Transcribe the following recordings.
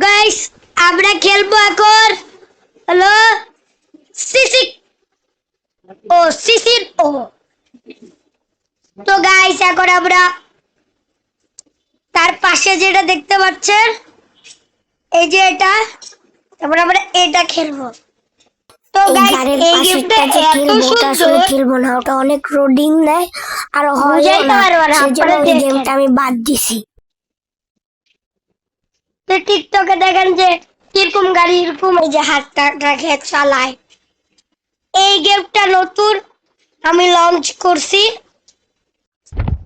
Guys আমরা খেলবো এখন হলো সিসি ও সিসির ও। তো গাইস এখন আমরা তার পাশে যেটা দেখতে পাচ্ছেন এই যে এটা, তারপর আমরা এটা খেলবো। তো গাইস এই গেমটা এত সুন্দর, খেলবো না, ওটা অনেক রোডিং নেয় আর হয় না, সেজন্য ওই গেমটা আমি বাদ দিছি। তো টিকটকে দেখেন যে কিরকম গাড়ি এরকম এই যে হাতটা রেখে চালায়। এই গেমটা নতুন আমি লঞ্চ করছি।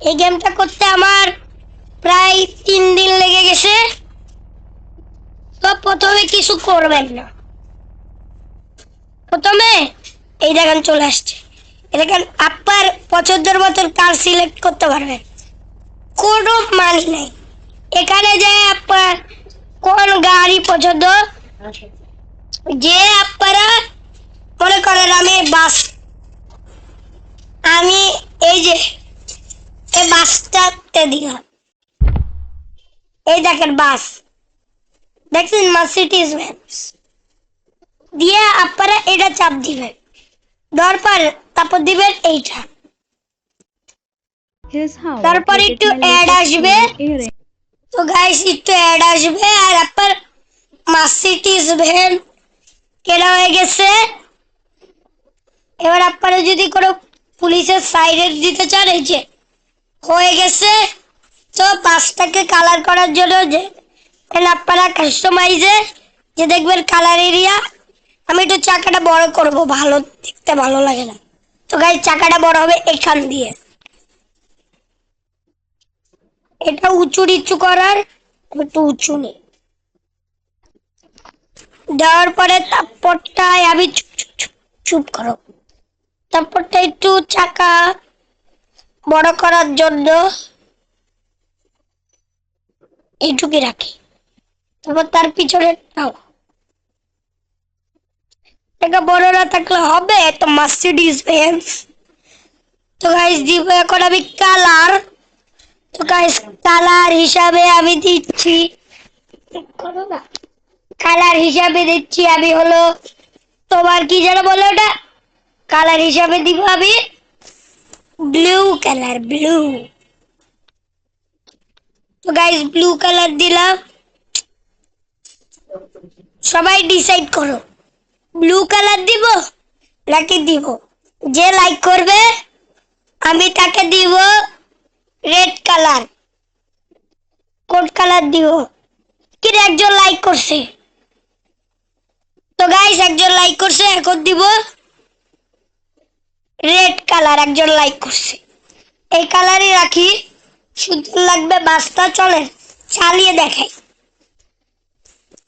এই গেমটা করতে আমার প্রায় 3 দিন লেগে গেছে। তো প্রথমে কিছু করবেন না, প্রথমে এই দেখেন চলে আসছে, দেখেন আপনার পছন্দের মতন কার সিলেক্ট করতে পারবেন, কোনো মানি নেই। এখানে যে আপনার কোন গাড়ি পছন্দ, যে আপনারা মনে করেন আমি এই যে এই বাসটাতে দিলাম, এই দেখেন বাস দেখছেন মার্সিডিজ বেঞ্জ দিয়ে আপনারা এটা চাপ দিবেন, তারপর দিবেন এইটা, তারপর একটু অ্যাড আসবে। তো গাইস একটু অ্যাড আসবে আর আপনার মার্সিডিজ ভ্যান কেনা হয়ে গেছে। এবার আপনারা যদি কোনো পুলিশের সাইডে দিতে চান এই যে হয়ে গেছে। তো বাসটাকে কালার করার জন্য যে আপনারা কাস্টমাইজে যে দেখবেন কালার এরিয়া, আমি একটু চাকাটা বড় করব, ভালো দেখতে ভালো লাগে না। তো গাইস চাকাটা বড় হবে এখান দিয়ে, এটা উঁচু নিচু করার একটু উঁচু নেই, দেওয়ার পরে তারপরটায় আমি চুপ করো, তারপরটা একটু চাকা বড় করার জন্য এইটুকু রাখি, তারপর তার পিছনে নাও, এটা বড় না থাকলে হবে তো মার্সিডিজ বেঞ্জ। তো গাইস দিব এখন আমি কালার। তো গাইস কালার হিসাবে আমি দিচ্ছি, কালার হিসাবে দিচ্ছি আমি হলো তোমার কি যেন বলে ওটা, কালার হিসাবে দিব আমি ব্লু কালার, ব্লু। তো গাইস ব্লু কালার দিলাম, সবাই ডিসাইড করো ব্লু কালার দিব নাকি দিব, যে লাইক করবে আমি তাকে দিব রেড কালার। কোন কালার দিব, কি একজন লাইক করছে, তো গাইস একজন লাইক করছে, এখন দিব রেড কালার, একজন লাইক করছে, এই কালারই রাখি, সুন্দর লাগবে বাসটা। চলেন চালিয়ে দেখাই,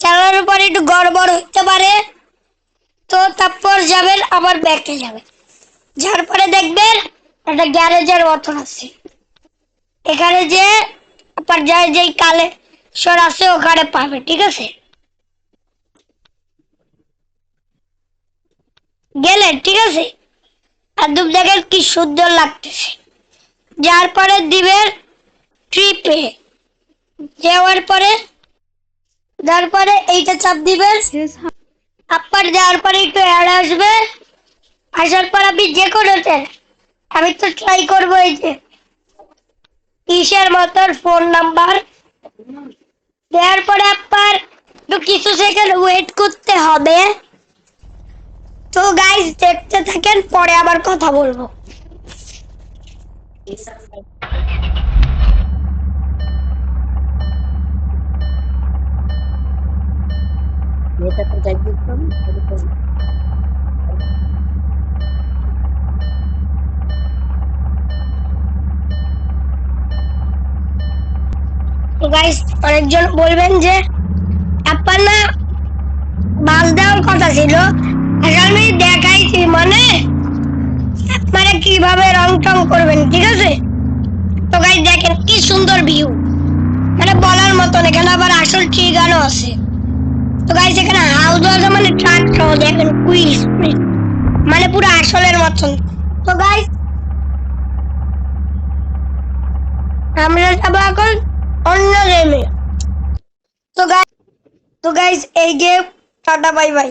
চালানোর পরে একটু গড়বড় হতে পারে, তো তারপর যাবেন আবার ব্যাকে যাবেন, যার পরে দেখবেন একটা গ্যারেজের মতন আছে, এখানে যে আপনার যায় যেই কালেকশন আছে ওখানে পাবে, ঠিক আছে। গেলেন ঠিক আছে, একদম দেখেন কি সুন্দর লাগতেছে, যার পরে দিবেন ট্রিপে, যাওয়ার পরে তারপরে এইটা চাপ দিবেন, আপনার যাওয়ার পরে একটু অ্যাড আসবে, আসার পর আপনি যে কোনো আমি তো ট্রাই করবো এই যে ইসের মতন ফোন নাম্বার দেওয়ার পরে আপনার একটু কিছু সেকেন্ড ওয়েট করতে হবে। তো গাইস দেখতে থাকেন, পরে আবার কথা বলবো। তো গাইস অনেকজন বলবেন যে আপনার না বাস দেওয়ার কথা ছিল, আমি দেখাইছি, মানে আপনারা কিভাবে রং টং করবেন, ঠিক আছে। তো গাইস দেখেন কি সুন্দর ভিউ, মানে বলার মতন, এখানে আবার আসল ঠিকানো আছে। তো গাইস এখানে হাউস আছে, মানে ট্রাক দেখেন কুইক স্পিড, মানে পুরো আসলের মতন। তো গাইস আমরা যাবো এখন অন্য গেমে। তো গাইস তো গাইস এই গেম, টাটা বাই বাই।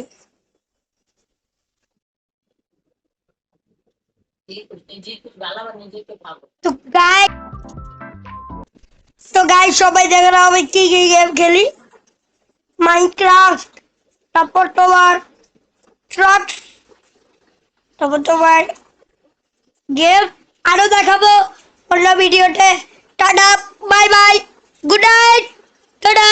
তো গাইস সবাই দেখে নাও আমি কি কি গেম খেলি। মাইনক্রাফট, তারপর তোমার ট্রাক, তারপর তোমার গেম আরো দেখাবো অন্য ভিডিওতে। Tata bye bye, good night, tata.